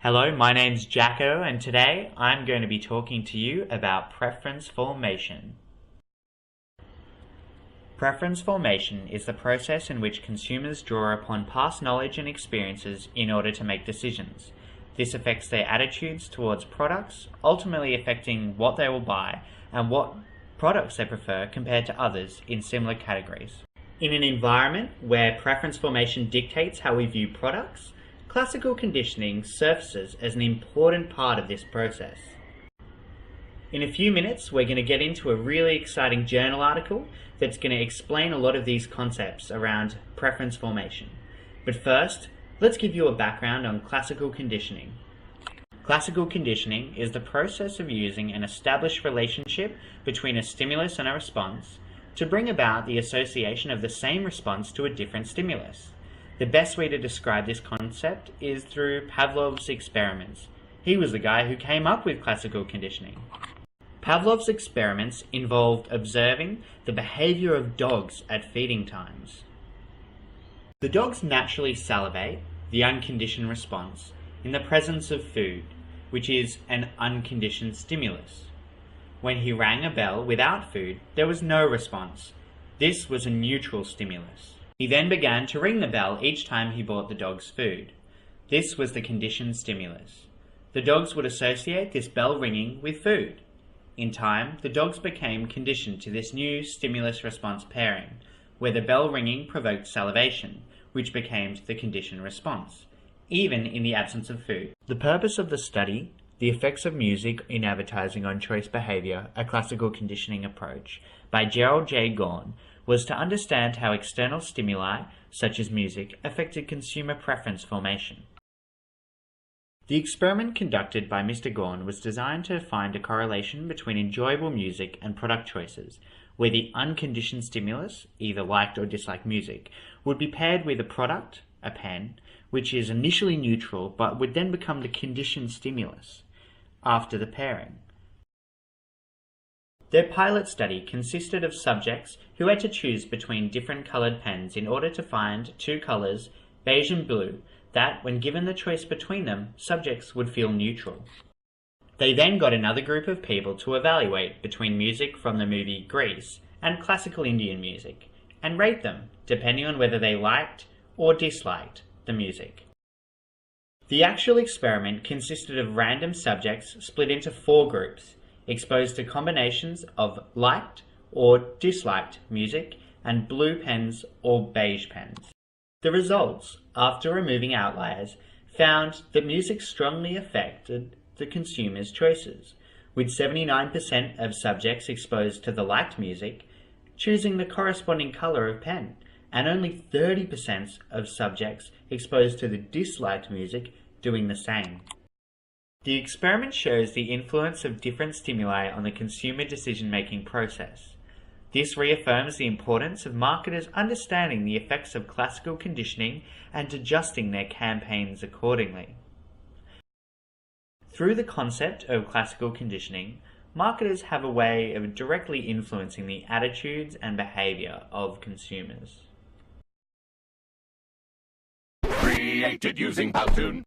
Hello, my name's Jacko, and today I'm going to be talking to you about preference formation. Preference formation is the process in which consumers draw upon past knowledge and experiences in order to make decisions. This affects their attitudes towards products, ultimately affecting what they will buy and what products they prefer compared to others in similar categories. In an environment where preference formation dictates how we view products, classical conditioning surfaces as an important part of this process. In a few minutes, we're going to get into a really exciting journal article that's going to explain a lot of these concepts around preference formation. But first, let's give you a background on classical conditioning. Classical conditioning is the process of using an established relationship between a stimulus and a response to bring about the association of the same response to a different stimulus. The best way to describe this concept is through Pavlov's experiments. He was the guy who came up with classical conditioning. Pavlov's experiments involved observing the behavior of dogs at feeding times. The dogs naturally salivate, the unconditioned response, in the presence of food, which is an unconditioned stimulus. When he rang a bell without food, there was no response. This was a neutral stimulus. He then began to ring the bell each time he bought the dogs food. This was the conditioned stimulus. The dogs would associate this bell ringing with food. In time, the dogs became conditioned to this new stimulus-response pairing, where the bell ringing provoked salivation, which became the conditioned response, even in the absence of food. The purpose of the study, The Effects of Music in Advertising on Choice Behavior, a Classical Conditioning Approach, by Gerald J. Gorn, was to understand how external stimuli, such as music, affected consumer preference formation. The experiment conducted by Mr. Gorn was designed to find a correlation between enjoyable music and product choices, where the unconditioned stimulus, either liked or disliked music, would be paired with a product, a pen, which is initially neutral but would then become the conditioned stimulus after the pairing. Their pilot study consisted of subjects who had to choose between different coloured pens in order to find two colours, beige and blue, that, when given the choice between them, subjects would feel neutral. They then got another group of people to evaluate between music from the movie Grease and classical Indian music, and rate them, depending on whether they liked or disliked the music. The actual experiment consisted of random subjects split into 4 groups, exposed to combinations of liked or disliked music and blue pens or beige pens. The results, after removing outliers, found that music strongly affected the consumer's choices, with 79% of subjects exposed to the liked music choosing the corresponding colour of pen, and only 30% of subjects exposed to the disliked music doing the same. The experiment shows the influence of different stimuli on the consumer decision-making process. This reaffirms the importance of marketers understanding the effects of classical conditioning and adjusting their campaigns accordingly. Through the concept of classical conditioning, marketers have a way of directly influencing the attitudes and behavior of consumers. Created using Powtoon.